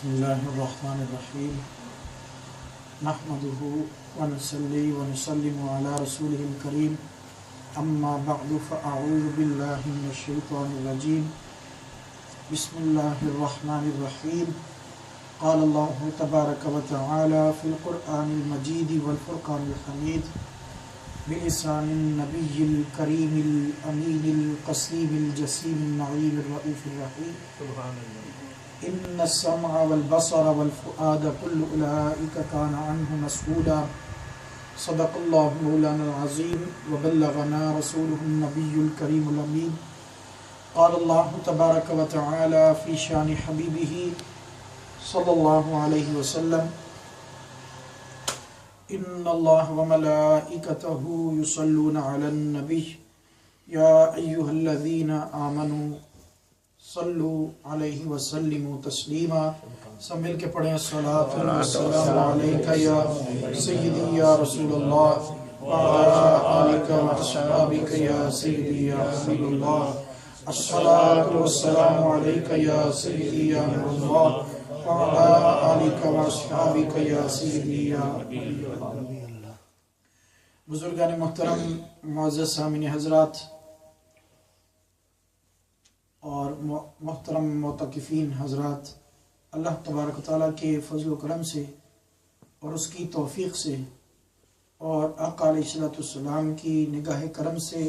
بسم اللہ الرحمن الرحیم نحمده ونصلی ونسلم علی رسولہ الکریم اما بعد فاعوذ باللہ من الشیطان الرجیم بسم اللہ الرحمن الرحیم قال اللہ تبارک وتعالی فی القرآن المجید والفرقان الحمید بلسان النبی الکریم الامین القسیم الجسیم النعیم الرؤوف الرحیم سبحان اللہ ان السمع والبصر والفؤاد كل اولئک کان عنہ مسئولا صدق اللہ مولانا العظیم وبلغنا رسولہ النبی الکریم الامین قال اللہ تبارک وتعالی فی شان حبیبہ صلی اللہ علیہ وسلم ان اللہ وملائکتہ یصلون علی النبی یا ایہا الذین آمنوا صلو علیہ وسلم تسلیما. سب مل کے پڑھیں الصلاۃ والسلام علیک یا سیدی یا رسول اللہ وعلی آلک واصحابک یا سیدی یا حبیب اللہ. الصلاۃ والسلام علیک یا سیدی یا رسول اللہ وعلی آلک واصحابک یا سیدی یا حبیب اللہ. بزرگان محترم، معزز سامعین حضرات اور محترم معتکفین حضرات، اللہ تبارک و تعالیٰ کے فضل و کرم سے اور اس کی توفیق سے اور آقا علیہ الصلوۃ والسلام کی نگاہ کرم سے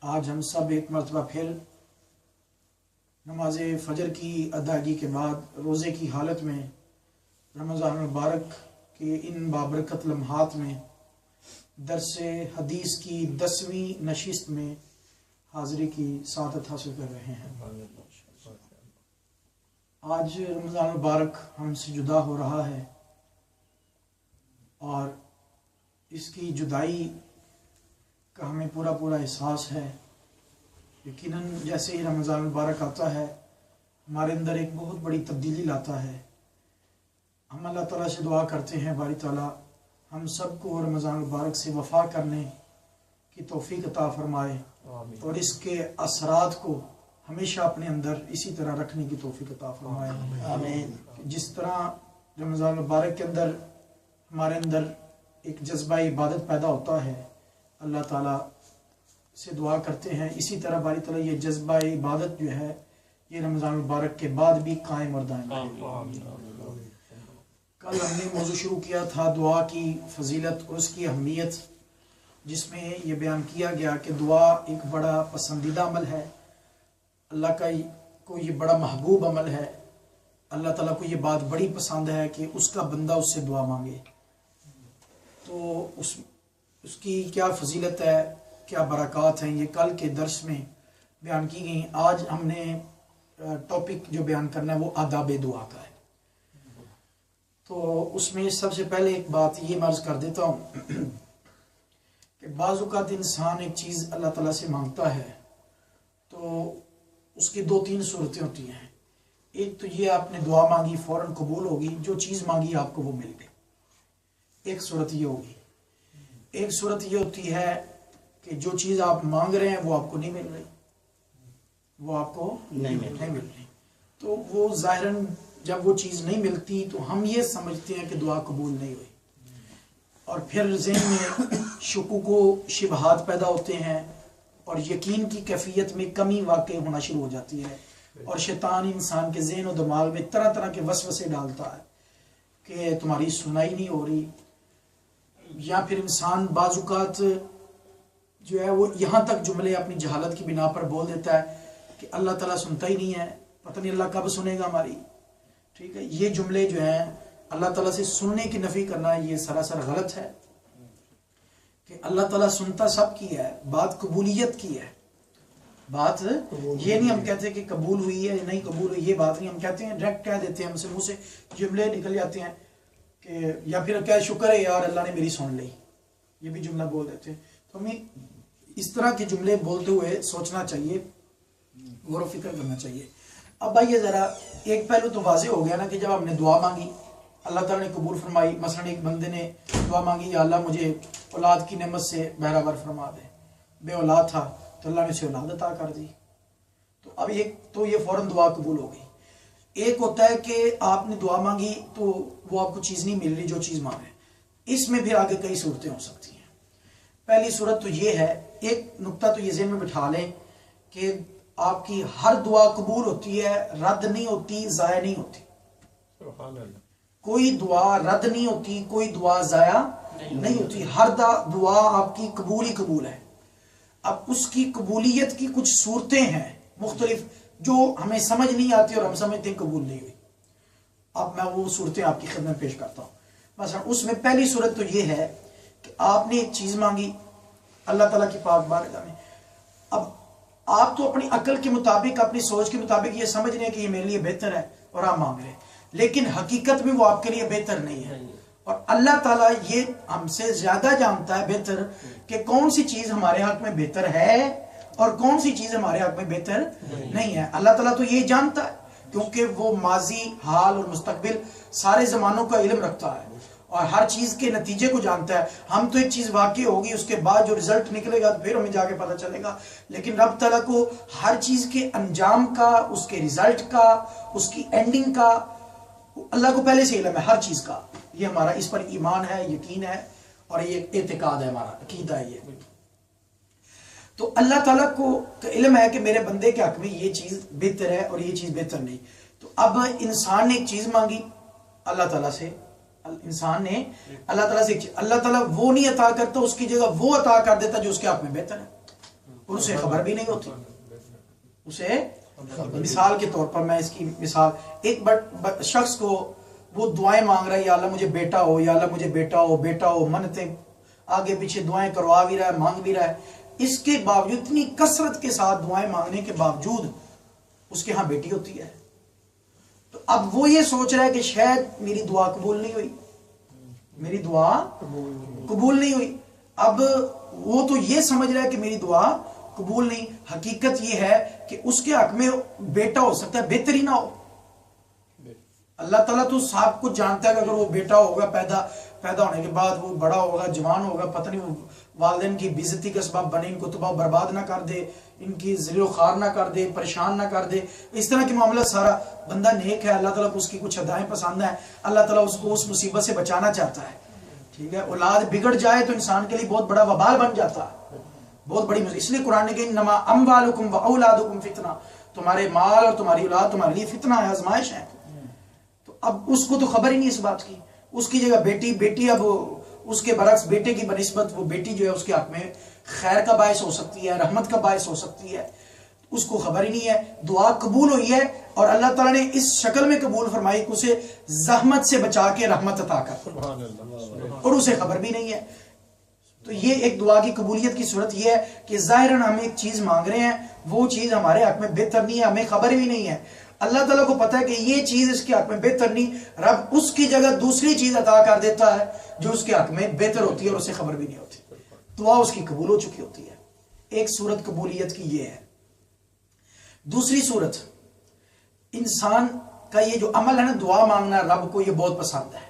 آج ہم سب ایک مرتبہ پھر نماز فجر کی ادائیگی کے بعد روزے کی حالت میں رمضان المبارک کے ان بابرکت لمحات میں درس حدیث کی 10ویں نشست میں حاضری کی سعادت حاصل کر رہے ہیں. آج رمضان المبارک ہم سے جدا ہو رہا ہے اور اس کی جدائی کا ہمیں پورا احساس ہے. یقیناً جیسے ہی رمضان المبارک آتا ہے ہمارے اندر ایک بہت بڑی تبدیلی لاتا ہے. ہم اللہ تعالیٰ سے دعا کرتے ہیں باری تعالیٰ ہم سب کو رمضان المبارک سے وفا کرنے کی توفیق عطا فرمائے اور اس کے اثرات کو ہمیشہ اپنے اندر اسی طرح رکھنے کی توفیق عطا فرمائے. آمین. جس طرح رمضان المبارک کے اندر ہمارے اندر ایک جذبہ عبادت پیدا ہوتا ہے، اللہ تعالیٰ سے دعا کرتے ہیں اسی طرح باری تعالیٰ یہ جذبہ عبادت جو ہے یہ رمضان المبارک کے بعد بھی قائم اور دائم رہے. کل ہم نے موضوع شروع کیا تھا دعا کی فضیلت اور اس کی اہمیت، جس میں یہ بیان کیا گیا کہ دعا ایک بڑا پسندیدہ عمل ہے، اللہ کا کو یہ بڑا محبوب عمل ہے. اللہ تعالیٰ کو یہ بات بڑی پسند ہے کہ اس کا بندہ اس سے دعا مانگے. تو اس کی کیا فضیلت ہے، کیا برکات ہیں، یہ کل کے درس میں بیان کی گئیں. آج ہم نے ٹاپک جو بیان کرنا ہے وہ آداب دعا کا ہے. تو اس میں سب سے پہلے ایک بات یہ عرض کر دیتا ہوں کہ بعض اوقات انسان ایک چیز اللہ تعالیٰ سے مانگتا ہے تو اس کی 2-3 صورتیں ہوتی ہیں. ایک تو یہ آپ نے دعا مانگی فوراً قبول ہوگی، جو چیز مانگی آپ کو وہ مل گئی، ایک صورت یہ ہوگی. ایک صورت یہ ہوتی ہے کہ جو چیز آپ مانگ رہے ہیں وہ آپ کو نہیں مل رہی، وہ آپ کو نہیں مل رہی. تو وہ ظاہراً جب وہ چیز نہیں ملتی تو ہم یہ سمجھتے ہیں کہ دعا قبول نہیں ہوئی، اور پھر ذہن میں شکوک و شبہات پیدا ہوتے ہیں اور یقین کی کیفیت میں کمی واقع ہونا شروع ہو جاتی ہے، اور شیطان انسان کے ذہن و دماغ میں طرح طرح کے وسوسے ڈالتا ہے کہ تمہاری سنائی نہیں ہو رہی. یا پھر انسان بعض اوقات جو ہے وہ یہاں تک جملے اپنی جہالت کی بنا پر بول دیتا ہے کہ اللہ تعالیٰ سنتا ہی نہیں ہے، پتہ نہیں اللہ کب سنے گا ہماری. ٹھیک ہے، یہ جملے جو ہیں اللہ تعالیٰ سے سننے کی نفی کرنا یہ سراسر غلط ہے. کہ اللہ تعالیٰ سنتا سب کی ہے، بات قبولیت کی ہے. بات یہ نہیں ہم کہتے کہ قبول ہوئی ہے یا نہیں قبول ہوئی، یہ بات نہیں. ہم کہتے ہیں ڈائریکٹ کہہ دیتے ہیں، ہم سے منہ سے جملے نکل جاتے ہیں کہ یا پھر کیا شکر ہے یار اللہ نے میری سن لی، یہ بھی جملہ بول دیتے ہیں. تو ہمیں اس طرح کے جملے بولتے ہوئے سوچنا چاہیے، غور و فکر کرنا چاہیے. اب آئیے ذرا ایک پہلو تو واضح ہو گیا نا کہ جب ہم نے دعا مانگی اللہ تعالیٰ نے قبول فرمائی. مثلا ایک بندے نے دعا مانگی یا اللہ مجھے اولاد کی نعمت سے بہرہ فرما دے، بے اولاد تھا تو اللہ نے اسے اولاد عطا کر دی. تو اب ایک تو یہ فوراً دعا قبول ہو گئی. ایک ہوتا ہے کہ آپ نے دعا مانگی تو وہ آپ کو چیز نہیں مل رہی جو چیز مانگ رہے ہیں، اس میں پھر آگے کئی صورتیں ہو سکتی ہیں۔ پہلی صورت تو یہ ہے، ایک نقطہ تو یہ ذہن میں بٹھا لیں کہ آپ کی ہر دعا قبول ہوتی ہے، رد نہیں ہوتی، ضائع نہیں ہوتی۔ سبحان اللہ۔ کوئی دعا رد نہیں ہوتی، کوئی دعا ضائع نہیں ہوتی، ہر دعا آپ کی قبول ہی قبول ہے۔ اب اس کی قبولیت کی کچھ صورتیں ہیں مختلف جو ہمیں سمجھ نہیں آتی اور ہم سمجھتے ہیں قبول نہیں ہوئی۔ اب میں وہ صورتیں آپ کی خدمت پیش کرتا ہوں۔ مثلا اس میں پہلی صورت تو یہ ہے کہ آپ نے ایک چیز مانگی اللہ تعالیٰ کی پاک بارگاہ میں، اب آپ تو اپنی عقل کے مطابق، اپنی سوچ کے مطابق یہ سمجھ رہے ہیں کہ یہ میرے لیے بہتر ہے اور آپ مانگ رہے ہیں، لیکن حقیقت میں وہ آپ کے لیے بہتر نہیں ہے۔ اور اللہ تعالیٰ یہ ہم سے زیادہ جانتا ہے بہتر کہ کون سی چیز ہمارے حق میں بہتر ہے اور کون سی چیز ہمارے حق میں بہتر نہیں ہے۔ اللہ تعالیٰ تو یہ جانتا ہے کیونکہ وہ ماضی، حال اور مستقبل سارے زمانوں کا علم رکھتا ہے اور ہر چیز کے نتیجے کو جانتا ہے۔ ہم تو ایک چیز واقع ہوگی، اس کے بعد جو رزلٹ نکلے گا پھر ہمیں جا کے پتہ چلے گا، لیکن رب تعالیٰ کو ہر چیز کے انجام کا، اس کے رزلٹ کا، اس کی اینڈنگ کا اللہ کو پہلے سے علم ہے، ہر چیز کا۔ یہ ہمارا اس پر ایمان ہے، یقین ہے اور یہ اعتقاد ہے، ہمارا عقیدہ ہے۔ یہ تو اللہ تعالیٰ کو علم ہے کہ میرے بندے کے حق میں یہ چیز بہتر ہے اور یہ چیز بہتر نہیں۔ تو اب انسان نے ایک چیز مانگی اللہ تعالیٰ سے، انسان نے اللہ تعالیٰ سے ایک چیز، اللہ تعالیٰ وہ نہیں عطا کرتا، اس کی جگہ وہ عطا کر دیتا جو اس کے حق میں بہتر ہے اور اسے خبر بھی نہیں ہوتی۔ اسے مثال کے طور پر میں اس کی مثال، ایک شخص کو وہ دعائیں مانگ رہا ہے، یا اللہ مجھے بیٹا ہو، یا اللہ مجھے بیٹا ہو، بیٹا ہو، منتیں آگے پیچھے دعائیں کروا بھی رہا ہے، مانگ بھی رہا ہے، اس کے باوجود اتنی کثرت کے ساتھ دعائیں مانگنے کے باوجود اس کے ہاں بیٹی ہوتی ہے، تو اب وہ یہ سوچ رہا ہے کہ شاید میری دعا قبول نہیں ہوئی، میری دعا قبول نہیں ہوئی۔ اب وہ تو یہ سمجھ رہا ہے کہ میری دعا قبول نہیں، حقیقت یہ ہے کہ اس کے حق میں بیٹا ہو سکتا ہے، بہتر ہی نہ ہو۔ اللہ تعالیٰ تو سب کچھ جانتا ہے کہ اگر وہ بیٹا ہوگا پیدا ہونے کے بعد وہ بڑا ہوگا، جوان ہوگا، پتہ نہیں وہ والدین کی بے عزتی کا سبب بنے، ان کو تباہ برباد نہ کر دے، ان کی ذلیل و خوار نہ کر دے، پریشان نہ کر دے، اس طرح کے معاملہ سارا۔ بندہ نیک ہے، اللہ تعالیٰ کو اس کی کچھ ادائیں پسند ہیں، اللہ تعالیٰ اس کو اس مصیبت سے بچانا چاہتا ہے، ٹھیک ہے۔ اولاد بگڑ جائے تو انسان کے لیے بہت بڑا وبال بن جاتا ہے، بہت بڑی مصیبت۔ اس لیے قرآن نے کہا انما اموالکم واولادکم فتنہ، تمہارے مال اور تمہاری اولاد تمہارے لیے فتنہ ہے، آزمائش ہے۔ تو اب اس کو تو خبر ہی نہیں اس بات کی، اس کی جگہ بیٹی اب اس کے برعکس بیٹے کی بنسبت وہ بیٹی جو ہے اس کے حق میں خیر کا باعث ہو سکتی ہے، رحمت کا باعث ہو سکتی ہے، اس کو خبر ہی نہیں ہے۔ دعا قبول ہوئی ہے اور اللہ تعالیٰ نے اس شکل میں قبول فرمائی کہ اسے زحمت سے بچا کے رحمت عطا کر، اور اسے خبر بھی نہیں ہے۔ تو یہ ایک دعا کی قبولیت کی صورت یہ ہے کہ ظاہراً ہم ایک چیز مانگ رہے ہیں، وہ چیز ہمارے حق میں بہتر نہیں ہے، ہمیں خبر بھی نہیں ہے۔ اللہ تعالیٰ کو پتا ہے کہ یہ چیز اس کے حق میں بہتر نہیں، رب اس کی جگہ دوسری چیز عطا کر دیتا ہے جو اس کے حق میں بہتر ہوتی ہے اور اسے خبر بھی نہیں ہوتی، دعا اس کی قبول ہو چکی ہوتی ہے۔ ایک صورت قبولیت کی یہ ہے۔ دوسری صورت، انسان کا یہ جو عمل ہے نا، دعا مانگنا، رب کو یہ بہت پسند ہے،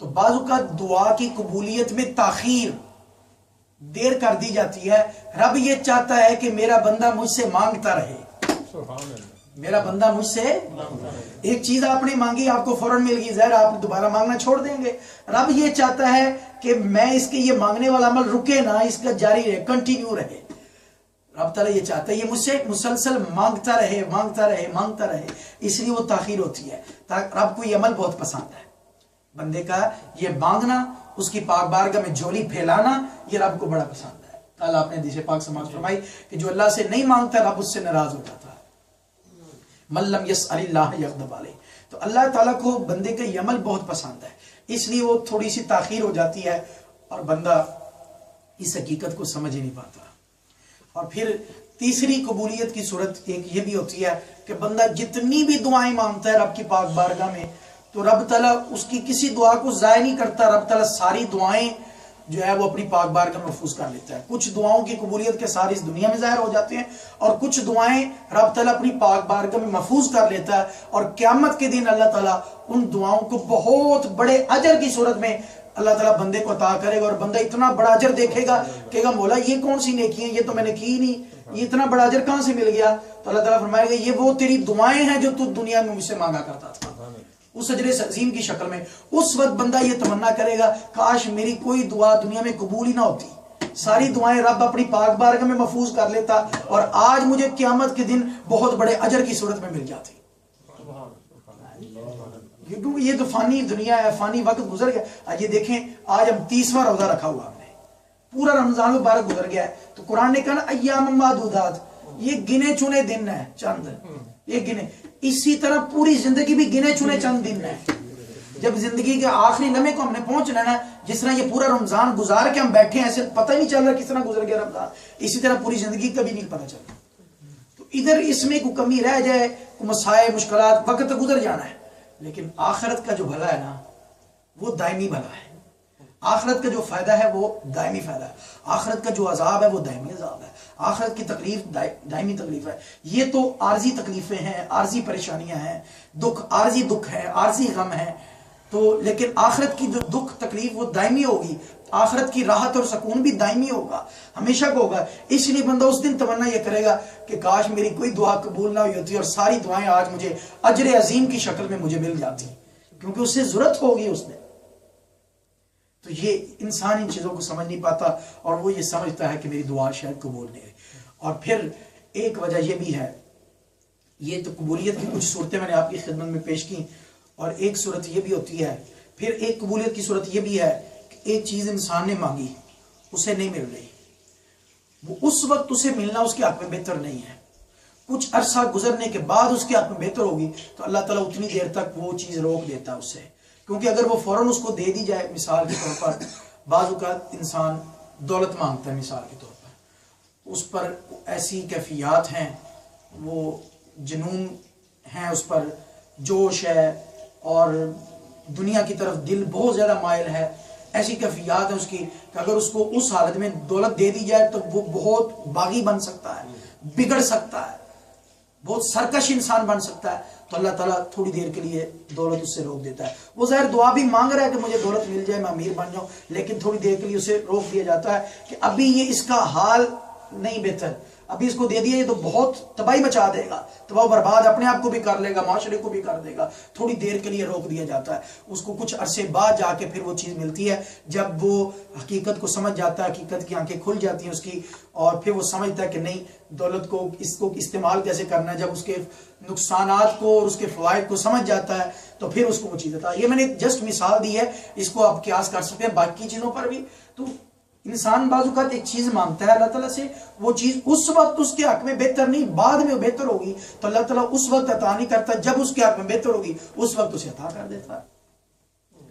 تو بعض اوقات دعا کی قبولیت میں تاخیر، دیر کر دی جاتی ہے۔ رب یہ چاہتا ہے کہ میرا بندہ مجھ سے مانگتا رہے، میرا بندہ مجھ سے، ایک چیز آپ نے مانگی آپ کو فوراً مل گئی، ظاہر آپ دوبارہ مانگنا چھوڑ دیں گے۔ رب یہ چاہتا ہے کہ میں اس کے یہ مانگنے والا عمل رکے نہ، اس کا جاری رہے، کنٹینیو رہے۔ رب تعالیٰ یہ چاہتا ہے یہ مجھ سے مسلسل مانگتا رہے، مانگتا رہے، مانگتا رہے، اس لیے وہ تاخیر ہوتی ہے۔ رب کو یہ عمل بہت پسند ہے، بندے کا یہ مانگنا، اس کی پاک بارگاہ میں جھولی پھیلانا، یہ رب کو بڑا پسند ہے۔ کل آپ نے حدیث پاک سماعت فرمائی کہ جو اللہ سے نہیں مانگتا رب اس سے ناراض ہو جاتا ہے۔ من لم یسأل اللہ یغضب علیہ، تو اللہ تعالیٰ کو بندے کا یہ عمل بہت پسند ہے، اس لیے وہ تھوڑی سی تاخیر ہو جاتی ہے اور بندہ اس حقیقت کو سمجھ ہی نہیں پاتا۔ اور پھر تیسری قبولیت کی صورت ایک یہ بھی ہوتی ہے کہ بندہ جتنی بھی دعائیں مانگتا ہے رب کی پاک بارگاہ میں، تو رب تعالیٰ اس کی کسی دعا کو ضائع نہیں کرتا، رب تعالیٰ ساری دعائیں جو ہے وہ اپنی پاک بارگاہ میں محفوظ کر لیتا ہے۔ کچھ دعاؤں کی قبولیت کے سارے اس دنیا میں ظاہر ہو جاتے ہیں، اور کچھ دعائیں رب تعالیٰ اپنی پاک بارگاہ میں محفوظ کر لیتا ہے، اور قیامت کے دن اللہ تعالیٰ ان دعاؤں کو بہت بڑے اجر کی صورت میں اللہ تعالیٰ بندے کو عطا کرے گا اور بندہ اتنا بڑا اجر دیکھے گا کہ مولا یہ کون سی نیکی ہیں، یہ تو میں نے کی ہی نہیں، یہ اتنا بڑا اجر کہاں سے مل گیا؟ تو اللہ تعالیٰ فرمائے گا یہ وہ تیری دعائیں ہیں جو تو دنیا میں مجھ سے مانگا کرتا تھا اس اجر عظیم کی شکل میں۔ اس وقت بندہ یہ تمنا کرے گا کاش میری کوئی دعا دنیا میں قبول ہی نہ ہوتی، ساری دعائیں رب اپنی پاک بارگاہ میں محفوظ کر لیتا اور آج مجھے قیامت کے دن بہت بڑے اجر کی صورت میں مل جاتی۔ یہ تو فانی دنیا ہے، فانی وقت گزر گیا۔ یہ دیکھیں آج ہم 30واں روزہ رکھا ہوا ہم نے، پورا رمضان مبارک گزر گیا ہے، تو قرآن نے کہا نا ایام معدودات، یہ گنے چنے دن ہے چند، یہ گنے، اسی طرح پوری زندگی بھی گنے چنے چند دن ہے۔ جب زندگی کے آخری لمحے کو ہم نے پہنچ لینا، جس طرح یہ پورا رمضان گزار کے ہم بیٹھے ہیں، ایسے پتہ ہی نہیں چل رہا کس طرح گزر گیا رمضان، اسی طرح پوری زندگی کبھی نہیں پتہ چلتا۔ تو ادھر اس میں کوئی کمی رہ جائے، کوئی مسائل مشکلات، وقت تو گزر جانا ہے، لیکن آخرت کا جو بھلا ہے نا وہ دائمی بھلا ہے، آخرت کا جو فائدہ ہے وہ دائمی فائدہ ہے، آخرت کا جو عذاب ہے وہ دائمی عذاب ہے، آخرت کی تکلیف دائمی تکلیف ہے۔ یہ تو عارضی تکلیفیں ہیں، عارضی پریشانیاں ہیں، دکھ عارضی دکھ ہے، عارضی غم ہے، تو لیکن آخرت کی جو دکھ تکلیف وہ دائمی ہوگی، آخرت کی راحت اور سکون بھی دائمی ہوگا، ہمیشہ کو ہوگا۔ اس لیے بندہ اس دن تمنا یہ کرے گا کہ کاش میری کوئی دعا قبول نہ ہوئی ہوتی اور ساری دعائیں آج مجھے اجر عظیم کی شکل میں مجھے مل جاتی، کیونکہ اس سے ضرورت ہوگی اس دن۔ تو یہ انسان ان چیزوں کو سمجھ نہیں پاتا اور وہ یہ سمجھتا ہے کہ میری دعا شاید قبول نہیں ہوئی۔ اور پھر ایک وجہ یہ بھی ہے، یہ تو قبولیت کی کچھ صورتیں میں نے آپ کی خدمت میں پیش کی، اور ایک صورت یہ بھی ہوتی ہے، پھر ایک قبولیت کی صورت یہ بھی ہے کہ ایک چیز انسان نے مانگی اسے نہیں مل رہی، وہ اس وقت اسے ملنا اس کے حق میں بہتر نہیں ہے، کچھ عرصہ گزرنے کے بعد اس کے حق میں بہتر ہوگی تو اللہ تعالیٰ اتنی دیر تک وہ چیز روک دیتا ہے اس سے، کیونکہ اگر وہ فوراً اس کو دے دی جائے، مثال کے طور پر بعض اوقات انسان دولت مانگتا ہے، مثال کے طور پر اس پر ایسی کیفیات ہیں، وہ جنون ہیں، اس پر جوش ہے اور دنیا کی طرف دل بہت زیادہ مائل ہے، ایسی کیفیات ہے اس کی کہ اگر اس کو اس حالت میں دولت دے دی جائے تو وہ بہت باغی بن سکتا ہے، بگڑ سکتا ہے، بہت سرکش انسان بن سکتا ہے، تو اللہ تعالیٰ تھوڑی دیر کے لیے دولت اس سے روک دیتا ہے۔ وہ ظاہر دعا بھی مانگ رہا ہے کہ مجھے دولت مل جائے، میں امیر بن جاؤں، لیکن تھوڑی دیر کے لیے اسے روک دیا جاتا ہے کہ ابھی یہ اس کا حال نہیں بہتر، ابھی اس کو دے دیا یہ تو بہت تباہی مچا دے گا، تباہ برباد اپنے آپ کو بھی کر لے گا، معاشرے کو بھی کر دے گا، تھوڑی دیر کے لیے روک دیا جاتا ہے، اس کو کچھ عرصے بعد جا کے پھر وہ چیز ملتی ہے، جب وہ حقیقت کو سمجھ جاتا ہے، حقیقت کی آنکھیں کھل جاتی ہیں اس کی، اور پھر وہ سمجھتا ہے کہ نہیں دولت کو اس کو استعمال کیسے کرنا ہے، جب اس کے نقصانات کو اور اس کے فوائد کو سمجھ جاتا ہے تو پھر اس کو وہ چیز دیتا ہے۔ یہ میں نے جسٹ مثال دی ہے، اس کو آپ قیاس کر سکتے ہیں باقی چیزوں پر بھی۔ تو انسان بعض اوقات ایک چیز مانگتا ہے اللہ تعالیٰ سے، وہ چیز اس وقت اس کے حق میں بہتر نہیں، بعد میں وہ بہتر ہوگی تو اللہ تعالیٰ اس وقت عطا نہیں کرتا، جب اس کے حق میں بہتر ہوگی اس وقت اسے عطا کر دیتا ہے۔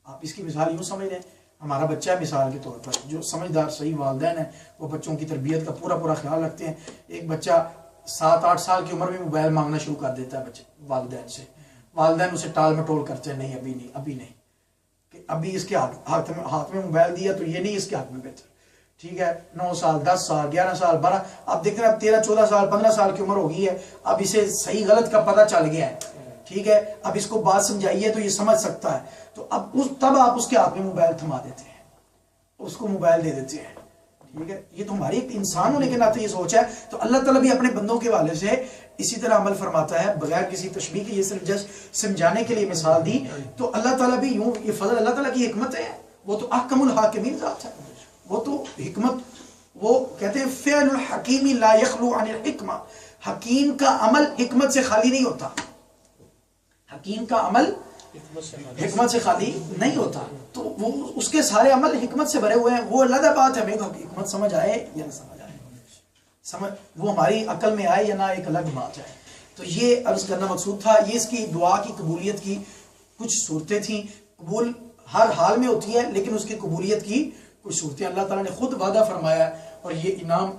آپ اس کی مثال یوں سمجھ لیں، ہمارا بچہ ہے مثال کے طور پر، جو سمجھدار صحیح والدین ہیں وہ بچوں کی تربیت کا پورا خیال رکھتے ہیں۔ ایک بچہ 7-8 سال کی عمر میں موبائل مانگنا شروع کر دیتا ہے بچے والدین سے، والدین اسے ٹال مٹول کرتے ہیں، نہیں ابھی نہیں، کہ ابھی اس کے ہاتھ میں موبائل دیا تو یہ نہیں اس کے حق میں بہتر، ٹھیک ہے، 9 سال 10 سال 11 سال 12، اب دیکھ رہے ہیں اب 13-14 سال 15 سال کی عمر ہو گئی ہے، اب اسے صحیح غلط کا پتہ چل گیا ہے، ٹھیک ہے، اب اس کو بات سمجھائیے تو یہ سمجھ سکتا ہے، تو اب تب آپ اس کے ہاتھ میں موبائل تھما دیتے ہیں، اس کو موبائل دے دیتے ہیں، ٹھیک ہے۔ یہ تو ہماری ایک انسان ہونے کے ناطے یہ سوچ ہے، تو اللہ تعالیٰ بھی اپنے بندوں کے والے سے اسی طرح عمل فرماتا ہے بغیر کسی تشبیہ کے، یہ صرف جسٹ سمجھانے کے لیے مثال دی، تو اللہ تعالیٰ بھی یوں، یہ فضل اللہ تعالیٰ کی حکمت ہے، وہ تو احکم الحاکمین ذات ہے، وہ تو حکمت، وہ کہتے ہیں فعل الحکیم لا یخلو عن الحکمہ، حکیم کا عمل حکمت سے خالی نہیں ہوتا، حکیم کا عمل حکمت سے خالی نہیں ہوتا، تو وہ اس کے سارے عمل حکمت سے بھرے ہوئے ہیں، وہ علیحدہ بات ہے، ہمیں حکمت سمجھ آئے یا نہ سمجھ آئے، وہ ہماری عقل میں آئے یا نہ، ایک الگ بات ہے۔ تو یہ عرض کرنا مقصود تھا، یہ اس کی دعا کی قبولیت کی کچھ صورتیں تھیں، قبول ہر حال میں ہوتی ہے لیکن اس کی قبولیت کی کچھ صورتیں اللہ تعالیٰ نے خود وعدہ فرمایا، اور یہ انعام